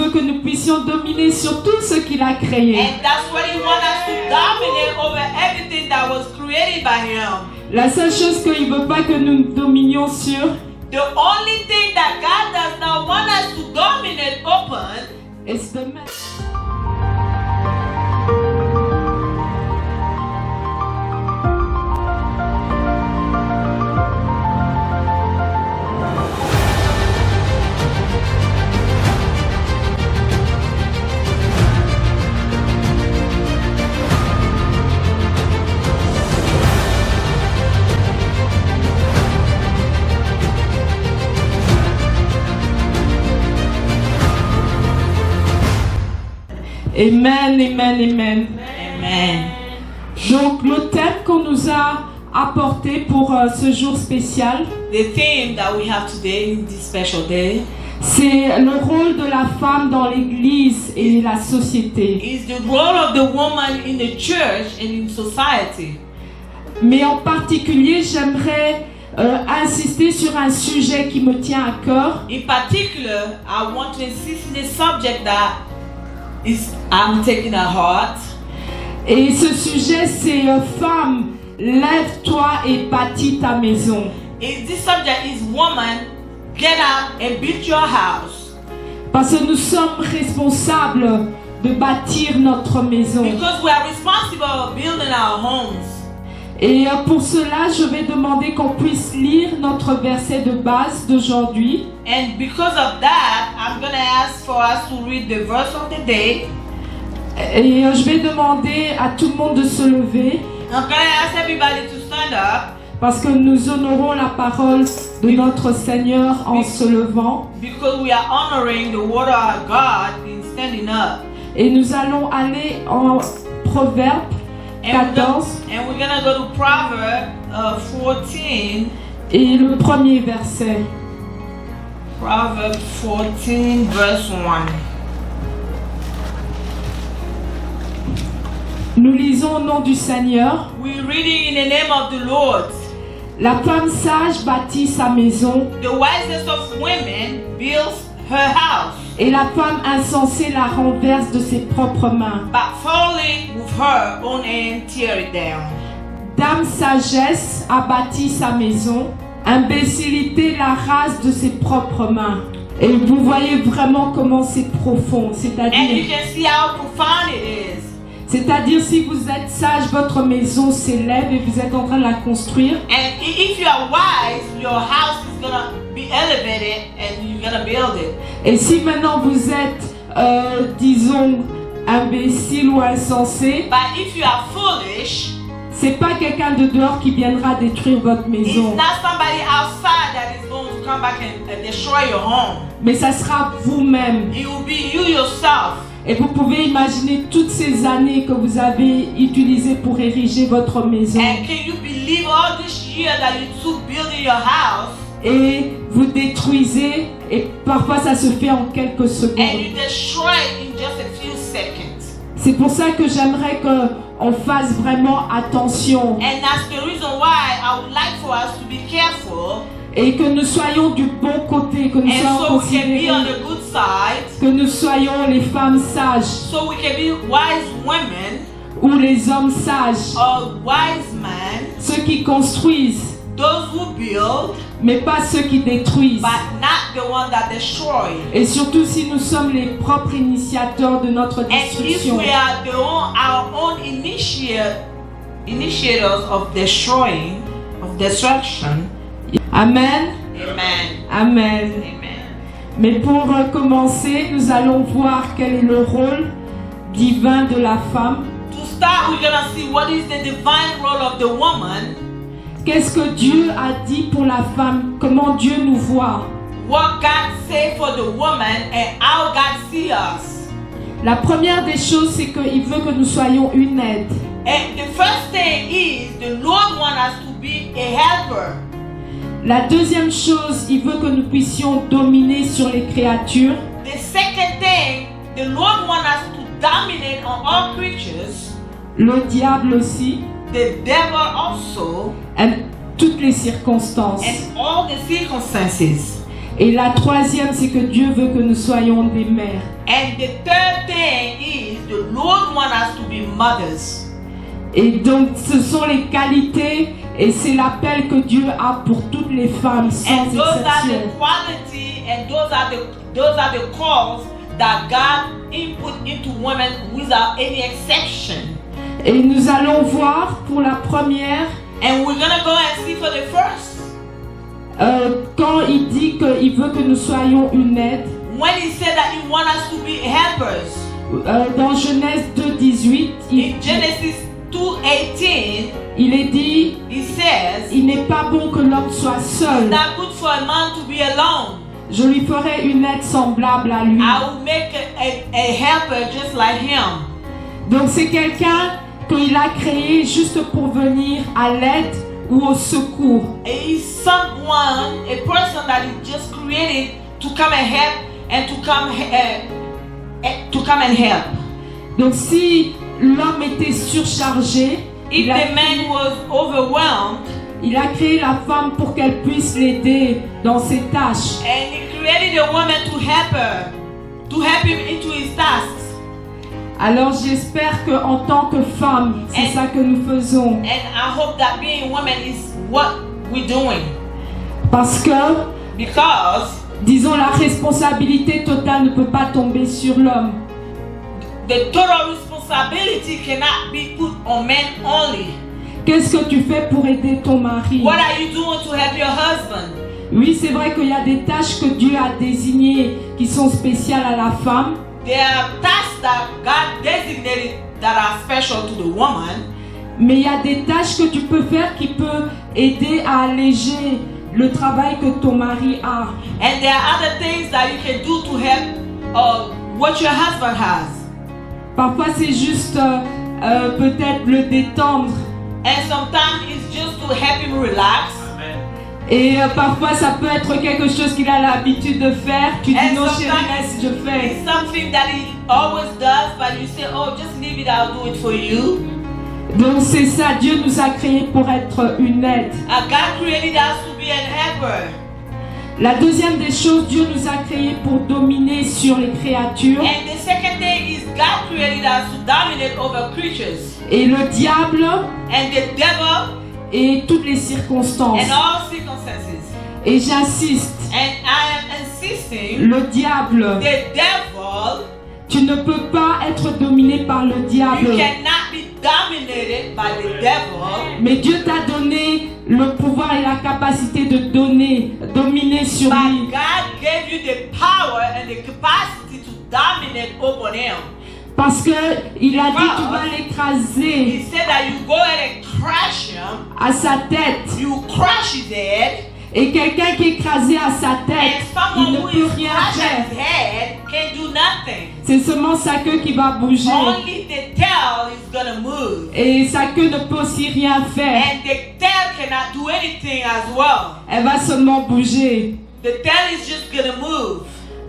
veut que nous puissions dominer sur tout ce qu'il a créé. And that's what He wants us to dominate over everything that was created by Him. La seule chose qu'il ne veut pas que nous dominions sur, The only thing that God does not want us to dominate upon is the man. Amen, amen, amen. Amen. Donc le thème qu'on nous a apporté pour ce jour spécial, The theme that we have today in this special day c'est le rôle de la femme dans l'église et la société. is the role of the woman in the church and in society. Mais en particulier, j'aimerais insister sur un sujet qui me tient à cœur. In particular, I want to insist on a subject that I'm taking at heart. Et ce sujet, c'est femme, lève-toi et bâtis ta maison. And this subject is woman, get up and build your house. Parce que nous sommes responsables de bâtir notre maison. Because we are responsible for building our homes. Et pour cela, je vais demander qu'on puisse lire notre verset de base d'aujourd'hui. And because of that, I'm going to ask for us to read the verse of the day. Et je vais demander à tout le monde de se lever I'm going to ask everybody to stand up parce que nous honorons la parole de notre Seigneur en se levant. because we are honoring the word of our God in standing up. Et nous allons aller en Proverbe 14 And we're going to go to Proverbs 14. et le premier verset. Proverbs 14 verse 1. Nous lisons au nom du Seigneur. We're reading in the name of the Lord. La femme sage bâtit sa maison The wisest of women builds her house, et la femme insensée la renverse de ses propres mains. but falling with her own hand tear it down. Dame sagesse a bâti sa maison, imbécilité la rase de ses propres mains. Et vous voyez vraiment comment c'est profond, And you c'est-à-dire can see how profound it is. si vous êtes sage, votre maison s'élève et vous êtes en train de la construire. And if you are wise, your house is going to be elevated and you're going to build it. Et si maintenant vous êtes, disons, imbécile ou insensé, But if you are foolish, c'est pas quelqu'un de dehors qui viendra détruire votre it's maison, not somebody outside that is going to come back and destroy your home. mais ça sera vous-même. It will be you yourself. Et vous pouvez imaginer toutes ces années que vous avez utilisées pour ériger votre maison. And can you believe all this year that you took building your house Et vous détruisez, et parfois ça se fait en quelques and secondes. you destroy it in just a few seconds? C'est pour ça que j'aimerais qu'on fasse vraiment attention And that's the reason why I would like for us to be careful et que nous soyons du bon côté, que nous and soyons so we can be on considérés, the good side, que nous soyons les femmes sages so we can be wise women ou les hommes sages, or wise men, ceux qui construisent, those who build, mais pas ceux qui détruisent. but not the one that destroy. Et surtout si nous sommes les propres initiateurs de notre And if destruction. we are our own initiators of destroying, of destruction. Amen. Amen. Amen. Amen. Mais pour commencer, nous allons voir quel est le rôle divin de la femme. To start, we're gonna see what is the divine role of the woman. Qu'est-ce que Dieu a dit pour la femme? Comment Dieu nous voit? What God said for the woman and how God sees us. La première des choses, c'est qu'il veut que nous soyons une aide. And the first thing is the Lord wants us to be a helper. La deuxième chose, il veut que nous puissions dominer sur les créatures. The second thing, the Lord wants us to dominate on all creatures. Le diable aussi. The devil also. Et toutes les circonstances. And all the circumstances. Et la troisième, c'est que Dieu veut que nous soyons des mères. And the third thing is the Lord wants us to be mothers. Et donc, ce sont les qualités et c'est l'appel que Dieu a pour toutes les femmes sans And those are the exception. quality and those are the calls that God input into women without any exception. Et nous allons voir pour la première, And we're gonna go and see for the first. quand il dit qu'il veut que nous soyons une aide. When he said that he wants us to be helpers. Dans Genèse 2:18, In Genesis 2:18, il est dit, he says, il n'est pas bon que l'homme soit seul. it's not good for a man to be alone. Je lui ferai une aide semblable à lui. I will make a helper just like him. Donc c'est quelqu'un qu'il a créé juste pour venir à l'aide ou au secours. He's someone, a person that he just created to come and help and to come and help. Donc si l'homme était surchargé, If the man was overwhelmed, il a créé la femme pour qu'elle puisse l'aider dans ses tâches. and he created a woman to help him into his tasks. Alors j'espère qu'en tant que femme, c'est ça que nous faisons. And I hope that being a woman is what we're doing. Parce que, Because disons, la responsabilité totale ne peut pas tomber sur l'homme. the total responsibility cannot be put on men only. Qu'est-ce que tu fais pour aider ton mari? What are you doing to help your husband? Oui, c'est vrai qu'il y a des tâches que Dieu a désignées qui sont spéciales à la femme. There are tasks that God designated that are special to the woman. Mais il y a des tâches que tu peux faire qui peuvent aider à alléger le travail que ton mari a. And there are other things that you can do to help what your husband has. Parfois, c'est juste peut-être le détendre. And sometimes it's just to help him relax. Et parfois, ça peut être quelque chose qu'il a l'habitude de faire. Tu dis And non, chérie, sometimes laisse, je fais. it's something that he always does, but you say, oh, just leave it, I'll do it for you. Donc c'est ça, Dieu nous a créés pour être une aide. God created us to be an helper. La deuxième des choses, Dieu nous a créés pour dominer sur les créatures. And the second thing is God created us to dominate over creatures. Et le diable And the devil et toutes les circonstances. and all circumstances. Et j'insiste, And I am insisting, le diable, the devil, tu ne peux pas être dominé par le you diable. cannot be dominated by the devil. Mais Dieu t'a donné le pouvoir et la capacité de dominer sur But lui. God gave you the power and the capacity to dominate over him. Parce que il a dit Wow. tu vas l'écraser He said that you go ahead and crush him. à sa tête. You crush his head. Et quelqu'un qui est écrasé à sa And tête, il someone ne who peut is rien crushed faire. at his head can do nothing. C'est seulement sa queue qui va bouger. Only the tail is gonna move. Et sa queue ne peut aussi rien faire. And the tail cannot do anything as well. Elle va seulement bouger. The tail is just gonna move.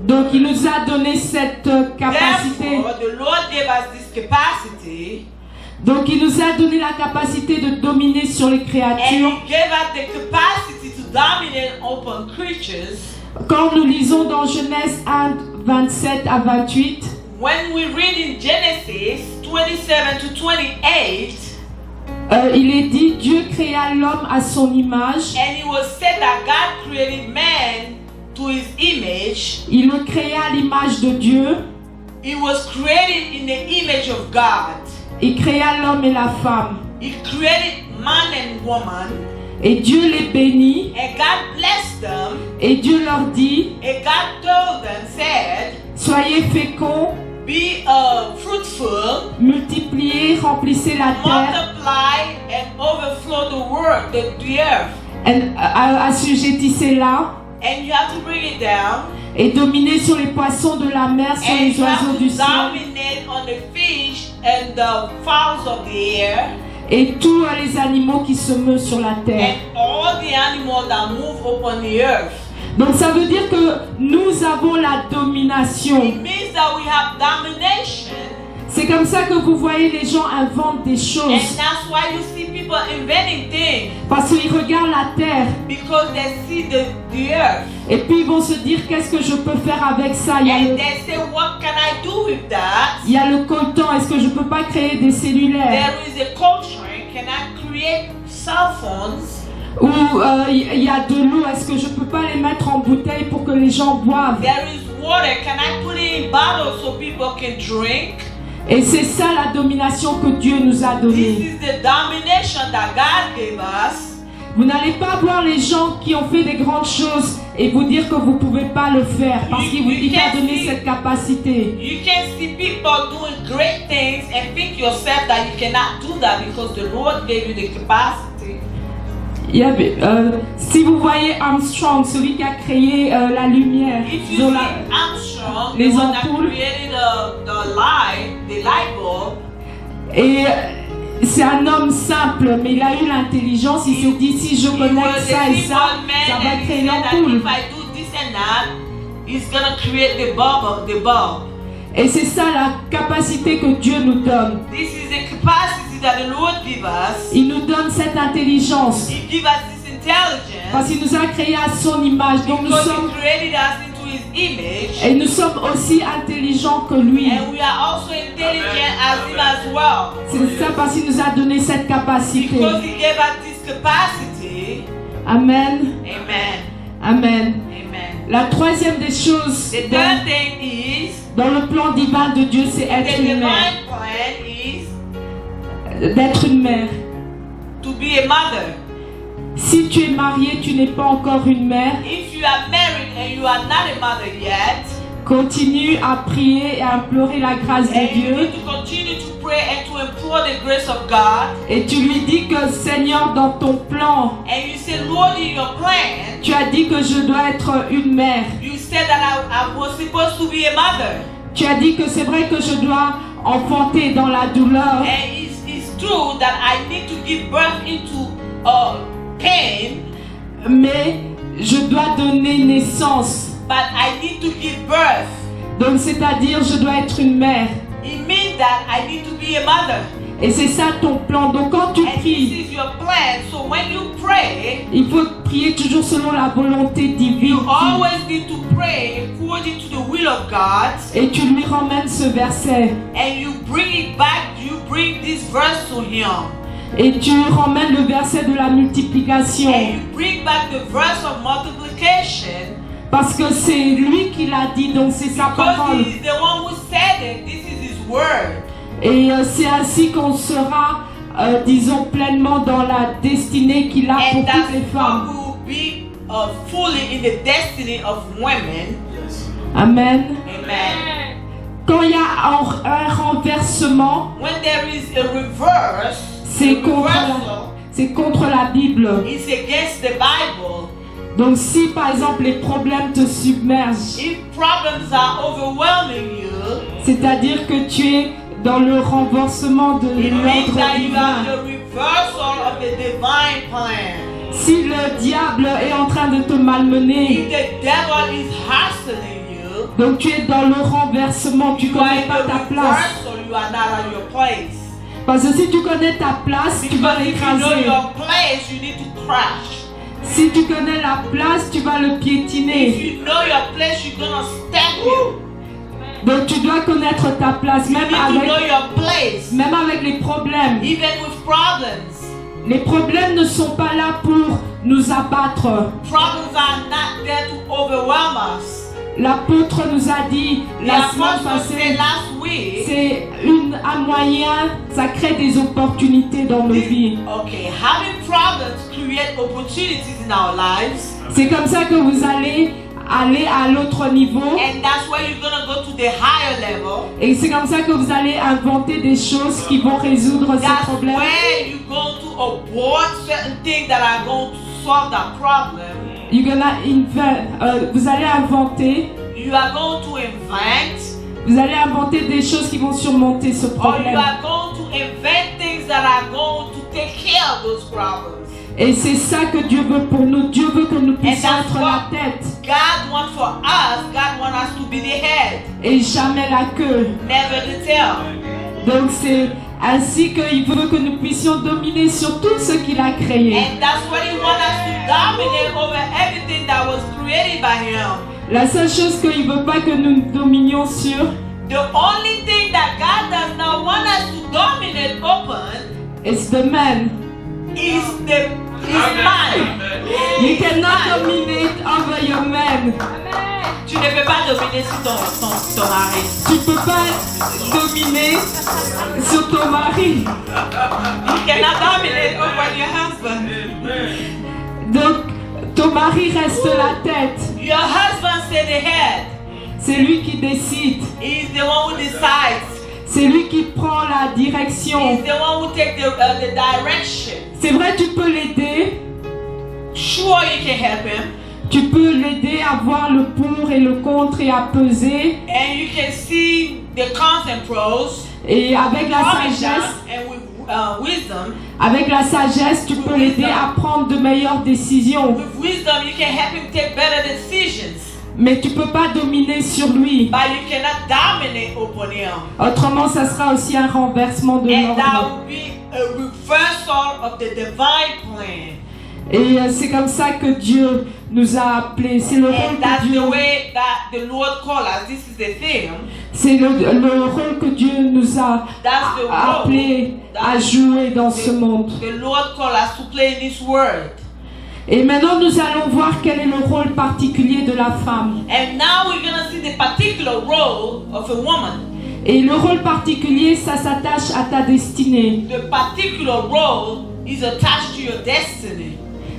Donc il nous a donné cette capacité. Therefore, the Lord gave us this capacity. Donc il nous a donné la capacité de dominer sur les And créatures. He gave us the capacity to dominate upon creatures. Quand nous lisons dans Genèse 1, 27 à 28, When we read in Genesis 27 to 28, il est dit Dieu créa l'homme à son image. and it was said that God created man to his image. Il le créa à l'image de Dieu. He was created in the image of God. Il créa l'homme et la femme. He created man and woman. Et Dieu les bénit. And God blessed them. Et Dieu leur dit, And God told them, said, soyez féconds, be fruitful, multipliez, remplissez la terre, multiply, and overflow the world, the earth. assujettissez-la And you have to bring it down. et dominez sur les poissons de la mer, sur And les you have oiseaux to du ciel dominate on the fish and the fowls of the air. et tous les animaux qui se meuvent sur la terre. And all the animals that move upon the earth. Donc ça veut dire que nous avons la domination. It means that we have domination. C'est comme ça que vous voyez les gens inventent des And choses. that's why you see people people inventing things parce qu'ils regardent la terre because they see the earth. et puis ils vont se dire qu'est-ce que je peux faire avec ça. Il y And they say, what can I do with that? a le coltan, est-ce que je peux pas créer des cellulaires? There is a culture. Can I create cell phones? Ou il y a de l'eau, est-ce que je peux pas les mettre en bouteille pour que les gens boivent? There is water. Can I put it in bottles so people can drink? Et c'est ça la domination que Dieu nous a This donnée. is the domination that God gave us. Vous n'allez pas voir les gens qui ont fait des grandes choses et vous dire que vous ne pouvez pas le faire parce qu'il vous a donné cette capacité. You can see people doing great things and think yourself that you cannot do that because the Lord gave you the capacity. Il y avait, si vous voyez Armstrong, celui qui a créé la lumière, If you dans see la- Armstrong, les the one that ampoules. created the light bulb, et c'est un homme simple, mais il a eu l'intelligence, il s'est dit si je he was connecte a ça et simple ça, ça man va and he créer said that l'ampoule. if I do this and that, he's gonna create the bulb. Et c'est ça la capacité que Dieu nous donne. This is the capacity that the Lord gives us. Il nous donne cette intelligence He gives us this intelligence parce qu'il nous a créés à son image. Donc nous because sommes, He created us into His image. et nous sommes aussi intelligents que lui. And we are also intelligent as Him as well. C'est ça parce qu'il nous a donné cette capacité. Because He gave us this capacity. Amen. Amen. Amen. Amen. La troisième des choses The third thing is, dans le plan divin de Dieu, c'est the être une mère. divine plan is D'être une mère. to be a mother. Si tu es marié, tu n'es pas encore une mère. If you are married and you are not a mother yet, Continue à prier et à implorer la grâce de and you Dieu. need to continue to pray and to implore the grace of God, Et tu lui dis que Seigneur, dans ton plan, and you say, Lord, in your plan, tu as dit que je dois être une mère. you said that I was supposed to be a mother. Tu as dit que c'est vrai que je dois enfanter dans la douleur. And it's true that I need to give birth into pain, Mais je dois donner naissance. but I need to give birth. Donc c'est-à-dire je dois être une mère. It means that I need to be a mother. Et c'est ça ton plan. Donc quand tu And this pries, is your plan. So when you pray, il faut prier toujours selon la volonté divine. you always need to pray according to the will of God. Et tu lui ramènes ce verset. And you bring it back, you bring this verse to Him. Et tu ramènes le verset de la multiplication. And you bring back the verse of multiplication. Parce que c'est lui qui l'a dit, donc c'est sa Because parole. He is the one who said it. This is His word. Et c'est ainsi qu'on sera, disons, pleinement dans la destinée qu'il a pour And toutes that's les femmes. what will be fully in the destiny of women. Amen. Amen. Quand il y a un renversement, When there is a reverse, c'est contre la Bible. it's against the Bible. Donc si par exemple les problèmes te submergent, If problems are overwhelming you, c'est-à-dire que tu es dans le renversement de it means l'ordre that you divin. have the reversal of the divine plan. Si le diable est en train de te malmener, If the devil is hassling you, donc tu es dans le renversement, tu you are connais in pas the ta place. reversal, you are not at your place. Parce que si tu connais ta place, tu vas Because if you know l'écraser. your place, you need to crash. Si tu connais la place, tu vas le If piétiner. you know your place, you're gonna step you. Donc tu dois connaître ta place, You need to know avec your place. les problèmes. Even with problems. Les problèmes ne sont pas là pour nous abattre. Problems are not there to overwhelm us. L'apôtre nous a dit The la semaine apostle said passée, last week, c'est un moyen, ça crée des opportunités dans nos vies. okay, having problems create opportunities in our lives, C'est comme ça que vous allez aller à l'autre niveau. and that's where you're gonna go to the higher level. Et c'est comme ça que vous allez inventer des choses qui vont résoudre ces That's problèmes. where you're going to avoid certain things that are going to solve that problem. Vous allez inventer, You are going to invent, vous allez inventer des choses qui vont surmonter ce or you problème. are going to invent things that are going to take care of those problems. Et c'est ça que Dieu veut pour nous. Dieu veut que nous puissions that's être what la tête God wants for us. God wants us to be the head, et jamais la queue. never the tail. Donc c'est ainsi qu'il veut que nous puissions dominer sur tout ce qu'il a créé. And that's what He wants us to dominate over everything that was created by Him. La seule chose qu'il ne veut pas que nous dominions sur, The only thing that God does not want us to dominate upon is the man. is man. You cannot dominate over your man. Tu ne peux pas dominer sur ton mari. Tu ne peux pas dominer sur ton mari. You cannot dominate over your husband. Donc, ton mari reste la tête. Your husband is the head. C'est lui qui décide. He's the one who decides. C'est lui qui prend la direction. He's the one who takes the direction. C'est vrai, tu peux l'aider. Sure, you can help him. Tu peux l'aider à voir le pour et le contre et à peser. And you can see the cons and pros. Et avec la sagesse, And with wisdom. avec la sagesse, tu peux l'aider à prendre de meilleures décisions. With wisdom, you can help him take better decisions. Mais tu peux pas dominer sur lui. But you cannot dominate upon him. Autrement, ça sera aussi un renversement de And that l'ordre. will be a reversal of the divine plan. Et c'est comme ça que Dieu nous a appelés. C'est le rôle And que that's Dieu, the way that the Lord called us. This is the thing. c'est le rôle que Dieu nous a That's the appelés à jouer dans ce monde. The Lord called us to play in this world. Et maintenant, nous allons voir quel est le rôle particulier de la femme. And now we're going to see the particular role of a woman. Et le rôle particulier, ça s'attache à ta destinée. The particular role is attached to your destiny.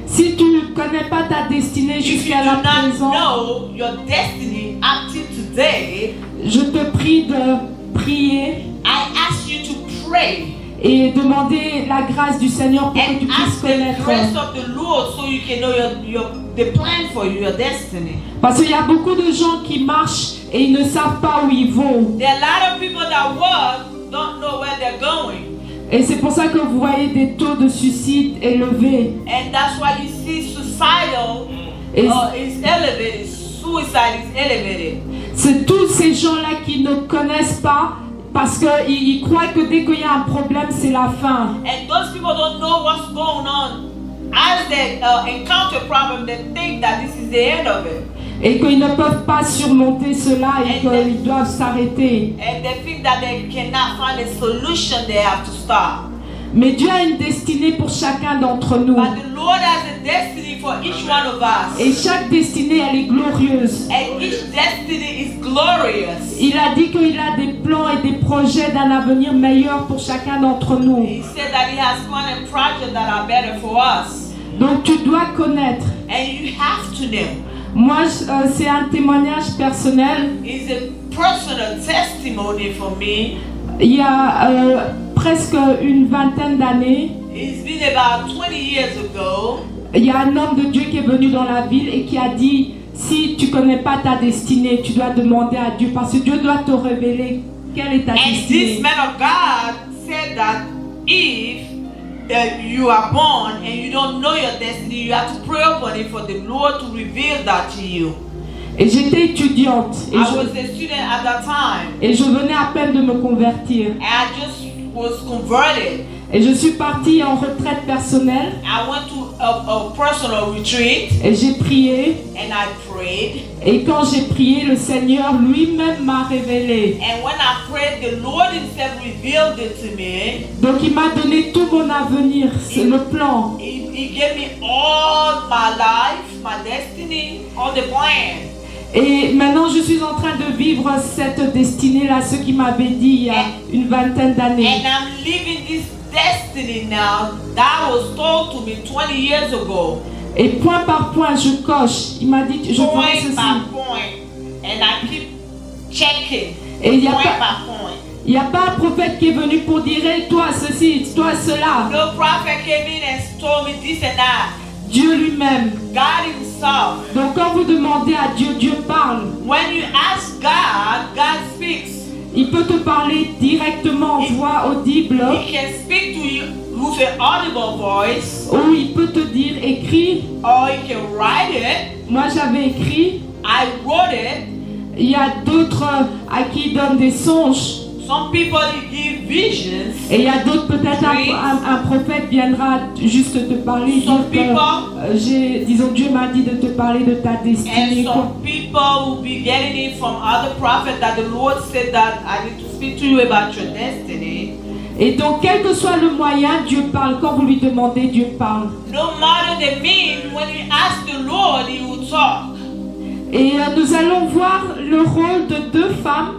Si tu ne connais pas ta destinée If you jusqu'à do la not présent, know your destiny up till today, je te prie de prier I ask you to pray et demander la grâce du Seigneur pour que tu and puisses ask the connaître. grace of the Lord so you can know the plan for you, your destiny. Parce qu'il y a beaucoup de gens qui marchent et ils ne savent pas où ils vont. There are a lot of people that walk, don't know where they're going. Et c'est pour ça que vous voyez des taux de suicide élevés. And that's why you see suicidal Et is elevated. Suicide is elevated. c'est tous ces gens-là qui ne connaissent pas parce qu'ils croient que dès qu'il y a un problème, c'est la fin. And those people don't know what's going on. As they encounter problem, they think that this is the end of it. Et qu'ils ne peuvent pas surmonter cela et And qu'ils doivent s'arrêter. And they think that they cannot find a solution, they have to stop. Mais Dieu a une destinée pour chacun d'entre nous. But the Lord has a destiny for each one of us. Et chaque destinée, elle est glorieuse. And each destiny is glorious. Il a dit qu'il a des plans et des projets d'un avenir meilleur pour chacun d'entre nous. He said that He has plans and projects that are better for us. Donc tu dois connaître. And you have to know. Moi, c'est un témoignage personnel. It's a personal testimony for me. Il y a presque une vingtaine d'années, It's been about 20 years ago. il y a un homme de Dieu qui est venu dans la ville et qui a dit, si tu ne connais pas ta destinée, tu dois demander à Dieu parce que Dieu doit te révéler quelle est ta And destinée. this man of God said that if you are born and you don't know your destiny, you have to pray upon it for the Lord to reveal that to you. Et j'étais étudiante I was a student at that time. et je venais à peine de me convertir. And I just was converted. Et je suis partie en retraite personnelle I went to a personal retreat et j'ai prié. and I prayed. Et quand j'ai prié, le Seigneur lui-même m'a révélé. And when I prayed, the Lord Himself revealed it to me. Donc il m'a donné tout mon avenir, c'est le plan. He gave me all my life, my destiny, all the plan. Et maintenant je suis en train de vivre cette destinée-là, ce qu'il m'avait dit il y a une vingtaine d'années. And I'm living this destiny now that was told to me 20 years ago. Et point par point, je coche. Il m'a dit, je ferai Point ceci. by point. And I keep checking. Et il n'y a Point pas, by point. il y a pas un prophète qui est venu pour dire, hey, toi ceci, toi cela. No prophet came in and told me this and that. Dieu lui-même. God Himself. Donc quand vous demandez à Dieu, Dieu parle. When you ask God, God speaks. Il peut te parler directement en voix audible. He can speak to you with an audible voice, Ou il peut te dire, écris. or He can write it. Moi j'avais écrit. I wrote it. Il y a d'autres à qui il donne des songes. Some people give visions. Et il y a d'autres, peut-être un prophète viendra juste te parler, dire que disons, Dieu m'a dit de te parler de ta destinée. And some people will be getting it from other prophets that the Lord said that I need to speak to you about your destiny. Et donc, quel que soit le moyen, Dieu parle. Quand vous lui demandez, Dieu parle. No matter the means, when you ask the Lord, He will talk. Et nous allons voir le rôle de deux femmes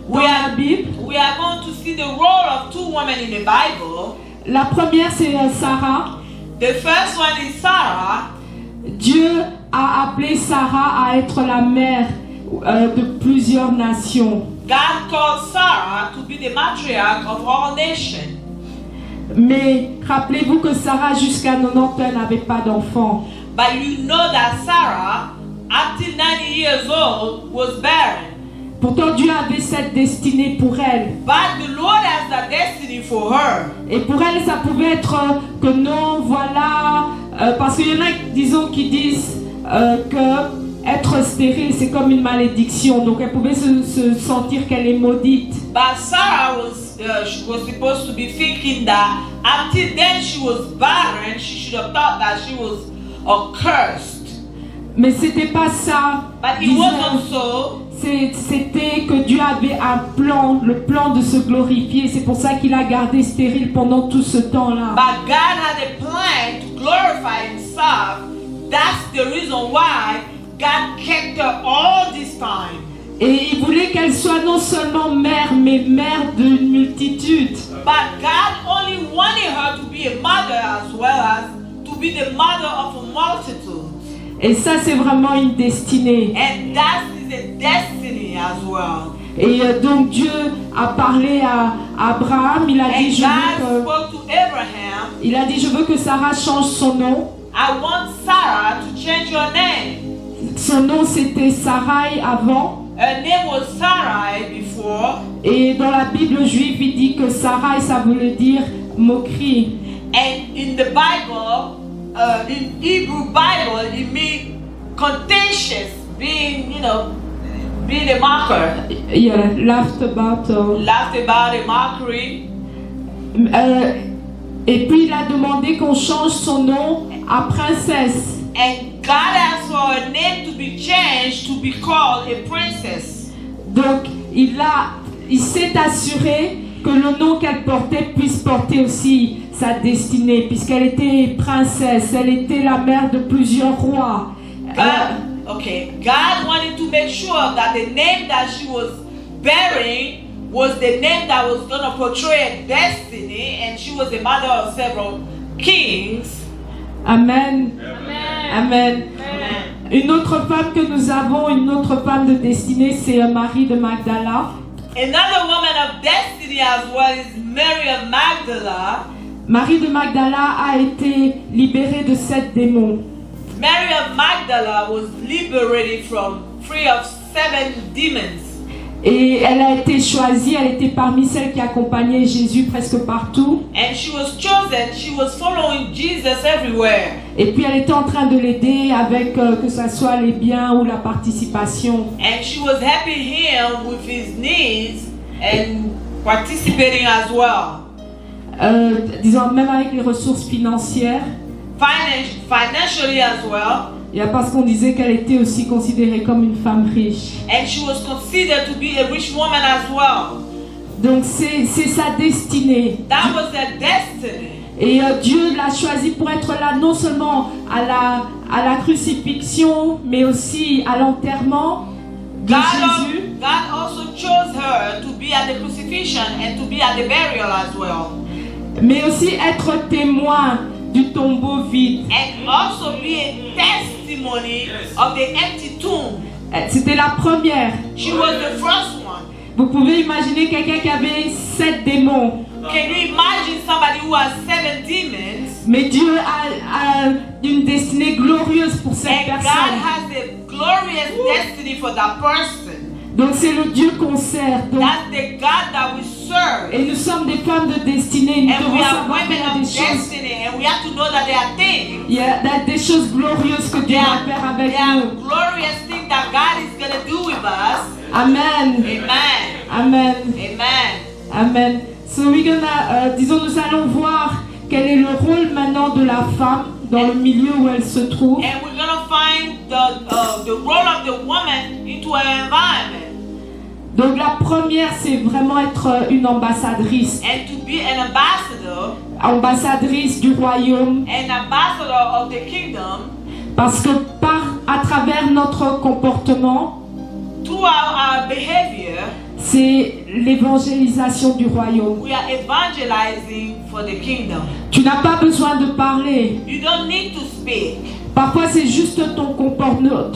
dans la Bible. We are going to see the role of two women in the Bible. La première, c'est Sarah. The first one is Sarah. Dieu a appelé Sarah à être la mère de plusieurs nations. God called Sarah to be the matriarch of all nations. Mais rappelez-vous que Sarah, jusqu'à 90 ans, n'avait pas d'enfant. But you know that Sarah, until 90 years old, was barren. Pourtant, Dieu avait cette destinée pour elle. But the Lord has a destiny for her. Et pour elle, ça pouvait être que non, voilà, parce qu'il y en a, disons, qui disent que être stérile, c'est comme une malédiction. Donc, elle pouvait se sentir qu'elle est maudite. But Sarah she was supposed to be thinking that until then she was barren. She should have thought that she was accursed. Mais c'était pas ça. But it wasn't so. C'était que Dieu avait un plan, le plan de se glorifier. C'est pour ça qu'il a gardé stérile pendant tout ce temps-là. But God had a plan to glorify Himself. That's the reason why God kept her all this time. Et il voulait qu'elle soit non seulement mère, mais mère d'une multitude. But God only wanted her to be a mother as well as to be the mother of a multitude. Et ça, c'est vraiment une destinée. And that is a destiny as well. Et donc Dieu a parlé à Abraham. Il a dit, je veux que Sarah change son nom. I want Sarah to change your name. Son nom c'était Sarai avant. Her name was Sarai before. Et dans la Bible juive, il dit que Sarai, ça voulait dire moquerie. And in the Bible, in Hebrew Bible, it means contentious, being, being a mocker. Yeah, laughed about a mockery. Et puis il a demandé qu'on change son nom à princesse. And God asked for her name to be changed to be called a princess. Donc il s'est assuré que le nom qu'elle portait puisse porter aussi sa destinée, puisqu'elle était princesse, elle était la mère de plusieurs rois. God wanted to make sure that the name that she was bearing was the name that was going to portray a destiny, and she was the mother of several kings. Amen. Amen. Amen. Amen. Une autre femme que nous avons, une autre femme de destinée, c'est Marie de Magdala. Another woman of destiny as well is Mary of Magdala. Marie de Magdala a été libérée de 7 démons. Mary of Magdala was liberated from 3 of 7 demons. Et elle a été choisie, elle était parmi celles qui accompagnaient Jésus presque partout. And she was chosen, she was following Jesus everywhere. Et puis elle était en train de l'aider avec que ce soit les biens ou la participation. And she was helping him with his needs and participating as well. Disons même avec les ressources financières. Financially as well. Il y a parce qu'on disait qu'elle était aussi considérée comme une femme riche. And she was considered to be a rich woman as well. Donc c'est sa destinée. That was her destiny. Et Dieu l'a choisie pour être là non seulement à la crucifixion, mais aussi à l'enterrement de Jésus. God also chose her to be at the crucifixion and to be at the burial as well. Mais aussi être témoin du tombeau vide. And also be a testimony of the empty tomb. C'était la première. She was the first one. Vous pouvez imaginer quelqu'un qui avait 7 démons. Can you imagine somebody who has 7 demons? Mais Dieu a une destinée glorieuse pour cette personne. God has a glorious destiny for that person. Donc c'est le Dieu qu'on sert. Donc, that's the God that we serve. Et nous sommes des femmes de destinée. Nous devons savoir qu'il y a des choses. And we have to know that there are things. Il y a des choses glorieuses que Dieu va faire avec nous. Glorious things that God is going to do with us. Amen. Amen. Amen. Amen. Amen. So we're gonna, nous allons voir quel est le rôle maintenant de la femme dans le milieu où elle se trouve. And we're gonna find the role of the woman into her environment. Donc la première, c'est vraiment être une ambassadrice. And to be an ambassador. Ambassadrice du royaume. An ambassador of the kingdom. Parce que à travers notre comportement, through our behavior, c'est l'évangélisation du royaume. We are evangelizing for the kingdom. Tu n'as pas besoin de parler. You don't need to speak. Parfois c'est juste ton comportement.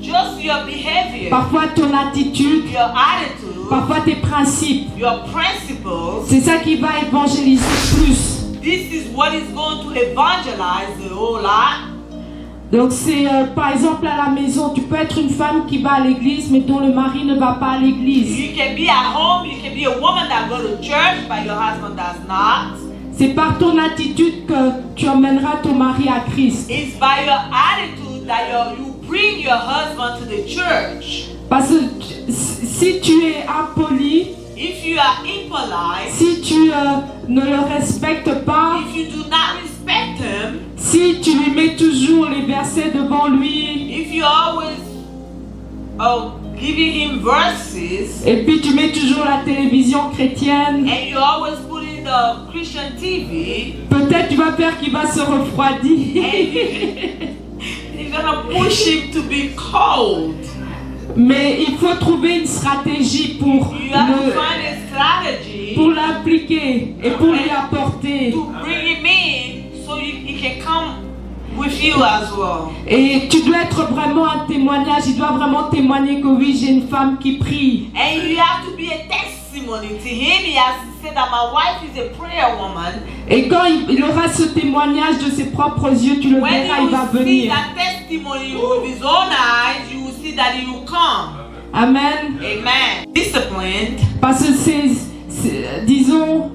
Just your behavior. Parfois ton attitude. Your attitude. Parfois tes principes. Your principles. C'est ça qui va évangéliser plus. This is what is going to evangelize the whole lot. Donc c'est par exemple à la maison, tu peux être une femme qui va à l'église mais dont le mari ne va pas à l'église. You can be at home, you can be a woman that go to church but your husband does not. C'est par ton attitude que tu emmèneras ton mari à Christ. It's by your attitude that you bring your husband to the church. Parce que si tu es impoli, if you are impolite, si tu ne le respectes pas, if you do not respect him, si tu lui mets toujours les versets devant lui, if you always giving him verses, et puis tu mets toujours la télévision chrétienne, and you always put in the Christian TV, peut-être tu vas faire qu'il va se refroidir. You're gonna push him to be cold. Mais il faut trouver une stratégie pour l'impliquer et pour lui apporter. To bring him in so he can come with you as well. Et tu dois être vraiment un témoignage. Il doit vraiment témoigner que oui, j'ai une femme qui prie. And you have to be a testimony to him. He has to say that my wife is a prayer woman. Et quand il aura ce témoignage de ses propres yeux, tu le verras, il va venir. That testimony with his own eyes, you will see that he will come. Amen. Amen. Disciplined. Parce que disons,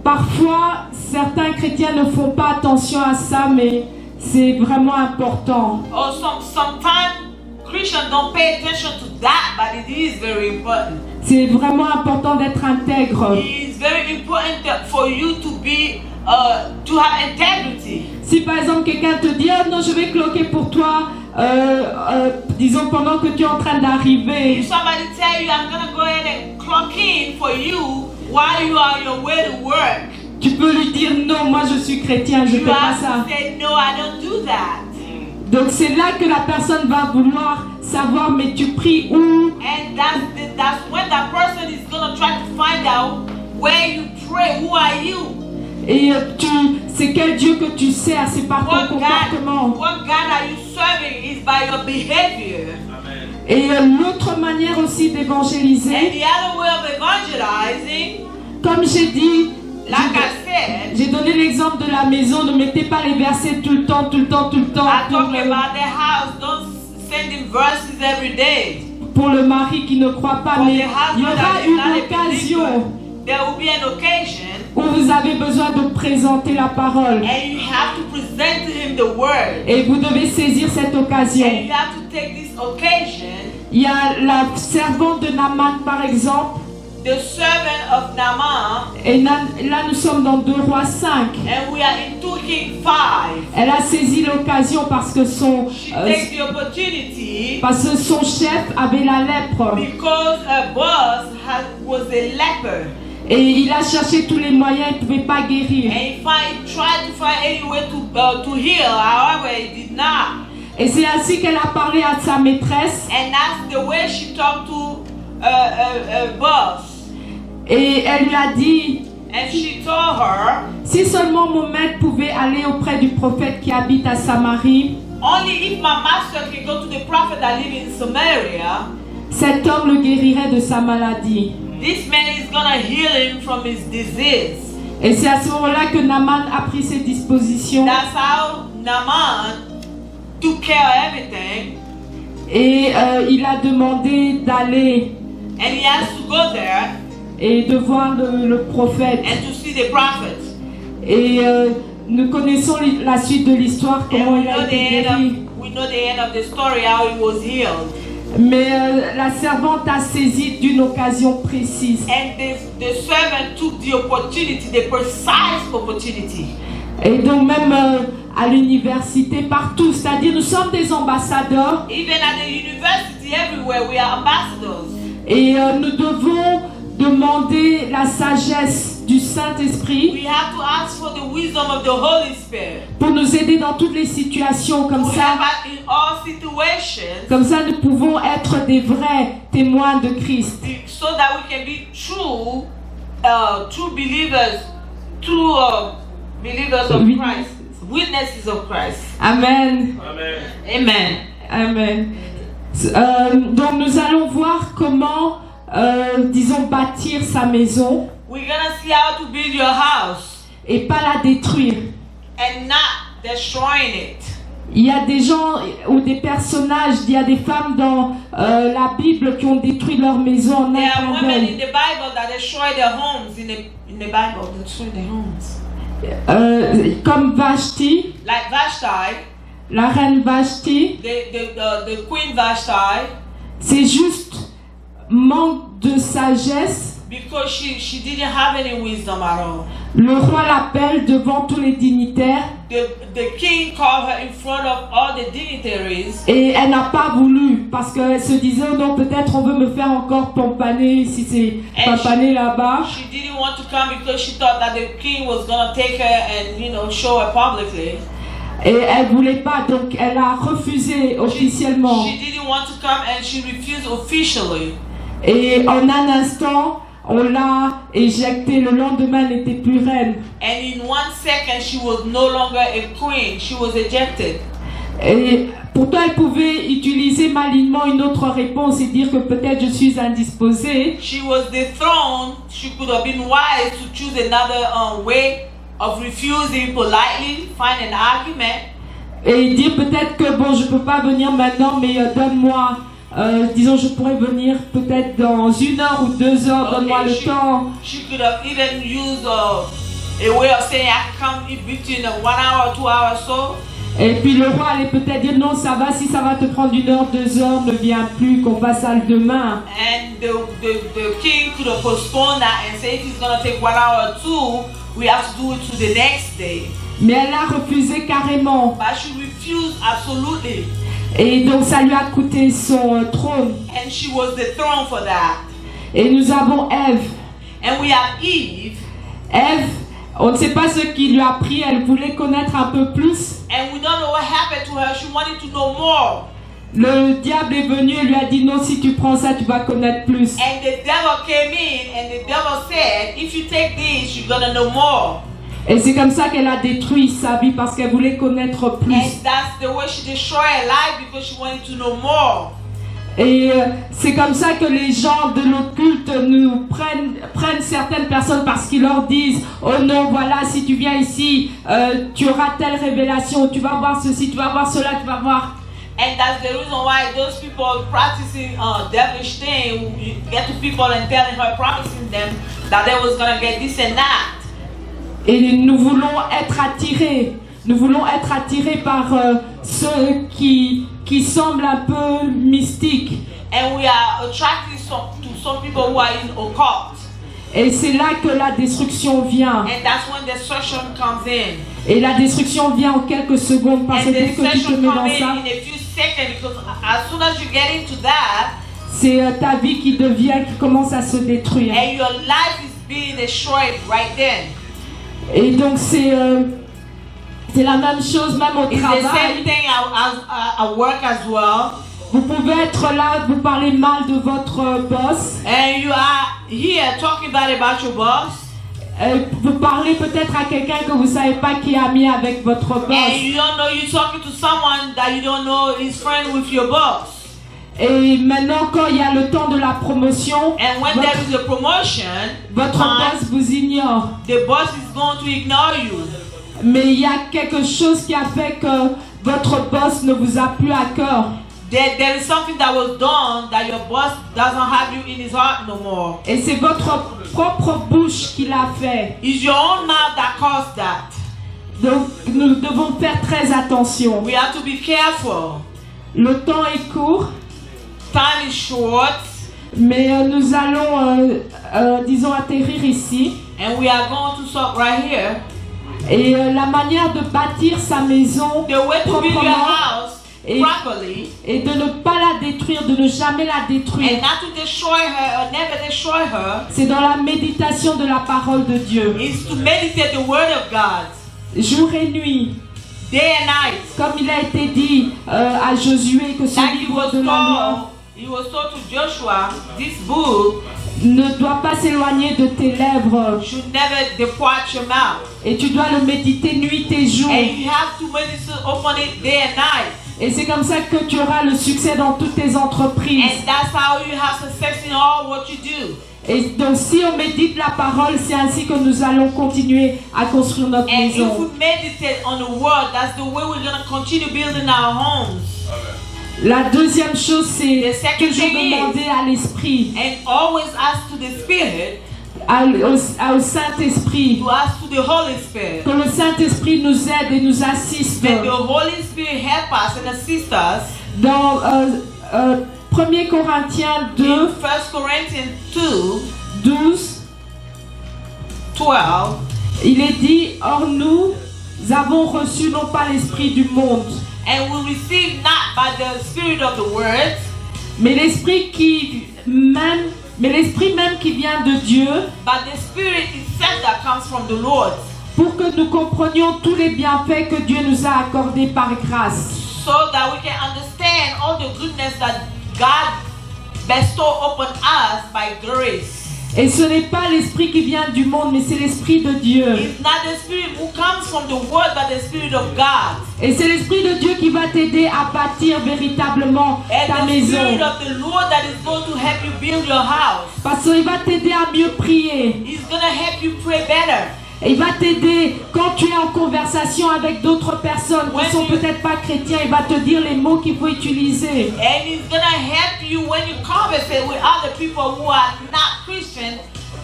parfois certains chrétiens ne font pas attention à ça, mais c'est vraiment important. Or sometimes Christians don't pay attention to that, but it is very important. C'est vraiment important d'être intègre. It is very important for you to be to have integrity. Si par exemple quelqu'un te dit oh non je vais cloquer pour toi, disons pendant que tu es en train d'arriver. If somebody tell you I'm gonna go ahead and clock in for you while you are on your way to work, tu peux lui dire non, moi je suis chrétien, je ne fais pas ça. Say, no, I don't do that. Donc c'est là que la personne va vouloir savoir mais tu pries où? And that's when that person is gonna try to find out where you pray. Who are you? Et c'est quel Dieu que tu sers, c'est par ton comportement. What God are you serving is by your behavior. Amen. Et l'autre manière aussi d'évangéliser. And the other way of evangelizing, comme j'ai dit, like I said, j'ai donné l'exemple de la maison. Ne mettez pas les versets tout le temps. I talk about the house. Don't send him verses every day. Pour le mari qui ne croit pas, mais il y aura une occasion. There will be an occasion où vous avez besoin de présenter la parole. And you have to present to him the word. Et vous devez saisir cette occasion. And you have to take this occasion. Il y a la servante de Naaman par exemple. The servant of Naaman. Et là nous sommes dans 2 Rois 5. And we are in 2 Kings 5. Elle a saisi l'occasion parce que son chef avait la lèpre. Because her boss was a leper. Et il a cherché tous les moyens, il ne pouvait pas guérir. And he tried to find any way to heal, however he did not. Et c'est ainsi qu'elle a parlé à sa maîtresse. And that's the way she talked to her boss. Et elle lui a dit, and she told her, si seulement mon maître pouvait aller auprès du prophète qui habite à Samarie, only if my master can go to the prophet that lives in Samaria, cet homme le guérirait de sa maladie. This man is gonna heal him from his disease. Et c'est à ce moment-là que Naaman a pris ses dispositions. That's how Naaman took care of everything. Et il a demandé d'aller. And he has to go there. Et de voir le prophète. And to see the prophet. Et nous connaissons la suite de l'histoire, comment il a été guéri. We know the end of the story, how he was healed. Mais la servante a saisi d'une occasion précise. And the servant took the opportunity, the precise opportunity. Et donc même à l'université, partout, c'est-à-dire nous sommes des ambassadeurs. Even at the university, everywhere, we are ambassadors. Et nous devons demander la sagesse du Saint-Esprit We have to ask for the wisdom of the Holy Spirit. pour nous aider dans toutes les situations. Comme To ça, help us in all situations, comme ça, nous pouvons être des vrais témoins de Christ. so that we can be true believers, true believers of Christ, witnesses of Christ. Amen. Amen. Amen. Donc nous allons voir comment, disons, bâtir sa maison We're gonna see how to build your house et pas la détruire. and not destroying it. Il y a des gens ou des personnages, il y a des femmes dans la Bible qui ont détruit leur maison en un There are clin women in d'œil. the Bible that destroy their homes. In the Bible, they destroy their homes. Comme Vashti, Like Vashti, la reine Vashti, the Queen Vashti, c'est juste manque de sagesse. because she didn't have any wisdom at all. Le roi l'appelle devant tous les dignitaires The king called her in front of all the dignitaries, et elle n'a pas voulu parce qu'elle se disait oh non, peut-être on veut me faire encore pompaner si c'est pampaner là-bas. she didn't want to come because she thought that the king was gonna take her and show her publicly. Et elle voulait pas, donc elle a refusé officiellement. She didn't want to come and she refused officially. Et en un instant, on l'a éjectée. Le lendemain, elle n'était plus reine. And in 1 second, she was no longer a queen. She was ejected. Et pourtant, elle pouvait utiliser malignement une autre réponse et dire que peut-être je suis indisposée. She was dethroned. She could have been wise to choose another way of refusing politely, find an argument. Et dire peut-être que bon, je peux pas venir maintenant, mais donne-moi, disons, je pourrais venir peut-être dans 1 heure ou 2 heures, donne-moi le temps. She could have even used a way of saying, I can come in between 1 hour, 2 hours, so. Et puis le roi allait peut-être dire non, ça va, si ça va te prendre 1 heure, 2 heures, ne viens plus, qu'on fasse ça demain. And the king could have postponed that and say, if it's going to take 1 hour or 2, we have to do it to the next day. Mais elle a refusé carrément. But she refused absolutely. Et donc ça lui a coûté son trône. And she was dethroned for that. Et nous avons Ève. And we have Eve. Ève, on ne sait pas ce qui lui a pris, elle voulait connaître un peu plus. And we don't know what happened to her. She wanted to know more. Le diable est venu et lui a dit non, si tu prends ça, tu vas connaître plus. And the devil came in and the devil said, if you take this, you're going to know more. Et c'est comme ça qu'elle a détruit sa vie parce qu'elle voulait connaître plus. And that's the way she destroyed her life because she wanted to know more. Et c'est comme ça que les gens de l'occulte nous prennent certaines personnes parce qu'ils leur disent oh non, voilà, si tu viens ici, tu auras telle révélation, tu vas voir ceci, tu vas voir cela, tu vas voir. And that's the reason why those people practicing devilish thing, you get to people and telling her, promising them that they was going to get this and that. Et nous voulons être attirés. Nous voulons être attirés par ceux qui semblent un peu mystiques. And we are attracted to some people who are in occult. Et c'est là que la destruction vient. And that's when destruction comes in. Et la destruction vient en quelques secondes parce que And dès que tu te destruction mets comes dans in ça, a few seconds because as soon as you get into that, c'est ta vie qui commence à se détruire. and your life is being destroyed right then. Et donc c'est la même chose même au It's the same travail. thing at work as well. Vous pouvez être là, vous parlez mal de votre boss. And you are here talking bad about your boss. Vous parlez peut-être à quelqu'un que vous ne savez pas qui est ami avec votre boss. And you don't know you're talking to someone that you don't know is friend with your boss. Et maintenant, quand il y a le temps de la promotion, And when there is a promotion, votre boss vous ignore. the boss is going to ignore you. Mais il y a quelque chose qui a fait que votre boss ne vous a plus à cœur. There is something that was done that your boss doesn't have you in his heart no more. Et c'est votre propre bouche qui l'a fait. It's your own mouth that caused that. Donc nous devons faire très attention. We have to be careful. Le temps est court. time is short, mais nous allons, disons, atterrir ici. and we are going to stop right here. Et la manière de bâtir sa maison The way to build your proprement house et, properly, et de ne pas la détruire, de ne jamais la détruire, and not to destroy her or never destroy her, c'est dans la méditation de la parole de Dieu, is to meditate the word of God jour et nuit. day and night. Comme il a été dit à Josué que ce Like livre de la loi he was told to Joshua, this book ne doit pas s'éloigner de tes lèvres should never depart your mouth. et tu dois le méditer nuit et jour. And you have to meditate upon it day and night. Et c'est comme ça que tu auras le succès dans toutes tes entreprises. And that's how you have success in all what you do. Et donc si on médite la parole, c'est ainsi que nous allons continuer à construire notre And if maison. we meditate on the word, that's the way we're going to continue building our homes. La deuxième chose, c'est The second toujours thing is- demander à l'Esprit, And always ask to the Spirit, au Saint-Esprit, to ask to the Holy Spirit. que le Saint-Esprit nous aide et nous assiste. That the Holy Spirit help us and assist us. Dans 1 Corinthiens 2, In 1 Corinthians 2, 12, 12, il est dit, or nous avons reçu non pas l'Esprit du monde, and we receive not by the Spirit of the world, mais l'Esprit même qui vient de Dieu, but the Spirit itself that comes from the Lord, pour que nous comprenions tous les bienfaits que Dieu nous a accordés par grâce. so that we can understand all the goodness that God bestow upon us by grace. Et ce n'est pas l'Esprit qui vient du monde, mais c'est l'Esprit de Dieu. It's not the Spirit who comes from the world, but the Spirit of God. Et c'est l'Esprit de Dieu qui va t'aider à bâtir véritablement ta And the maison. Spirit of the Lord that is going to help you build your house. Parce qu'il va t'aider à mieux prier. He's going to help you pray better. Et il va t'aider quand tu es en conversation avec d'autres personnes qui ne sont peut-être pas chrétiens. Il va te dire les mots qu'il faut utiliser. And He's going to help you when you converse with other people who are not Christian.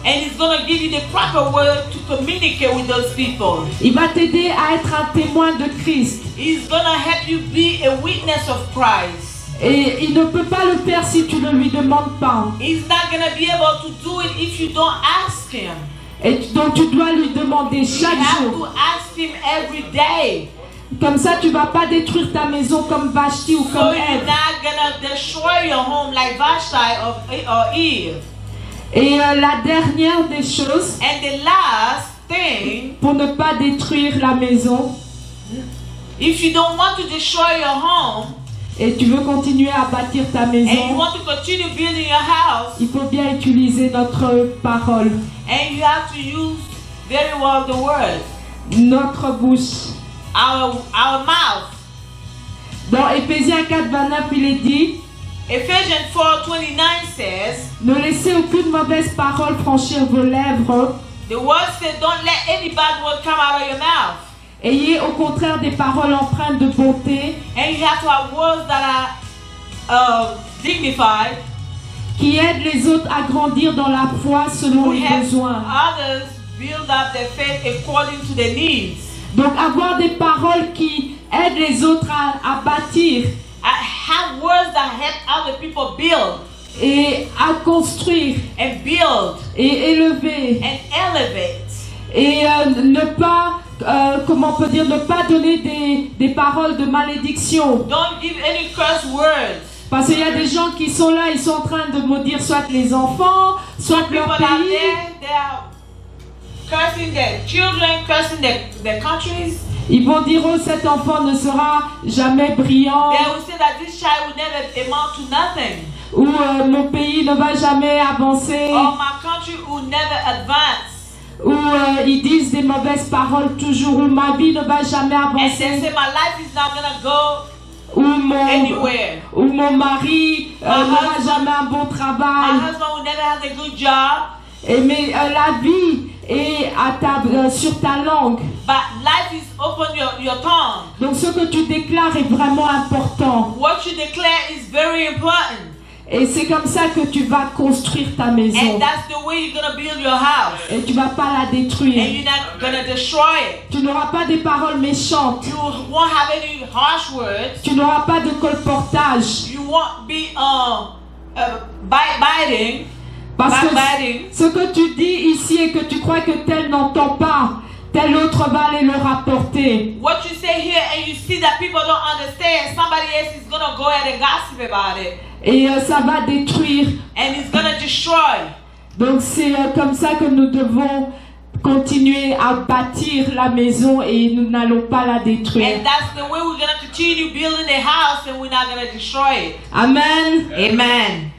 And He's going to give you the proper word to communicate with those people. Il va t'aider à être un témoin de Christ. He's going to help you be a witness of Christ. Et il ne peut pas le faire si tu ne lui demandes pas. He's not going to be able to do it if you don't ask Him. Et donc tu dois lui demander You chaque have jour. to ask Him every day. Comme ça, tu ne vas pas détruire ta maison comme Vashti ou So comme you're Ève. not going to destroy your home like Vashti or Eve. Et la dernière des choses, And the last thing, pour ne pas détruire la maison, if you don't want to destroy your home et tu veux continuer à bâtir ta and you maison, want to continue building your house, il faut bien utiliser notre parole, and you have to use very well the word, notre bouche. our mouth. Dans Éphésiens 4, 29, il est dit, Ephesians 4:29 says, ne laissez aucune mauvaise parole franchir vos lèvres. the word says, don't let any bad word come out of your mouth. Ayez au contraire des paroles empreintes de bonté, And you have to have words that are dignified, qui aident les autres à grandir dans la foi selon who les help besoins. others build up their faith according to their needs. Donc avoir des paroles qui aident les autres à bâtir Have words that help other people build et à construire and build et élever. and elevate. Et ne pas, comment on peut dire, ne pas donner des paroles de malédiction. Don't give any curse words. Parce qu'il y a des gens qui sont là, ils sont en train de maudire soit les enfants, soit People leur out pays. there, they are cursing their children, cursing their countries. Ils vont dire, oh, cet enfant ne sera jamais brillant. They will say that this child will never amount to nothing. Ou mon pays ne va jamais avancer. Or my country will never advance. Ou ils disent des mauvaises paroles toujours. Ou ma vie ne va jamais And they avancer. say my life is not going to go Ou anywhere. mon mari n'aura jamais un bon My travail. husband will never have a good job. Mais la vie est sur ta langue. But life is upon your tongue. Donc ce que tu déclares est vraiment important. What you declare is very important. Et c'est comme ça que tu vas construire ta maison. And that's the way you're gonna build your house. Et tu vas pas la And détruire. you're not gonna destroy it. Tu n'auras pas des paroles méchantes. You won't have any harsh words. Tu n'auras pas de colportage. You won't be biting. Parce que Backbiting. ce que tu dis ici et que tu crois que tel n'entend pas, tel autre va aller le rapporter. What you say here and you see that people don't understand, somebody else is gonna go ahead and gossip about it. Et ça va détruire. And it's gonna destroy. Donc c'est comme ça que nous devons continuer à bâtir la maison et nous n'allons pas la détruire. And that's the way we're gonna continue building the house and we're not gonna destroy it. Amen. Amen.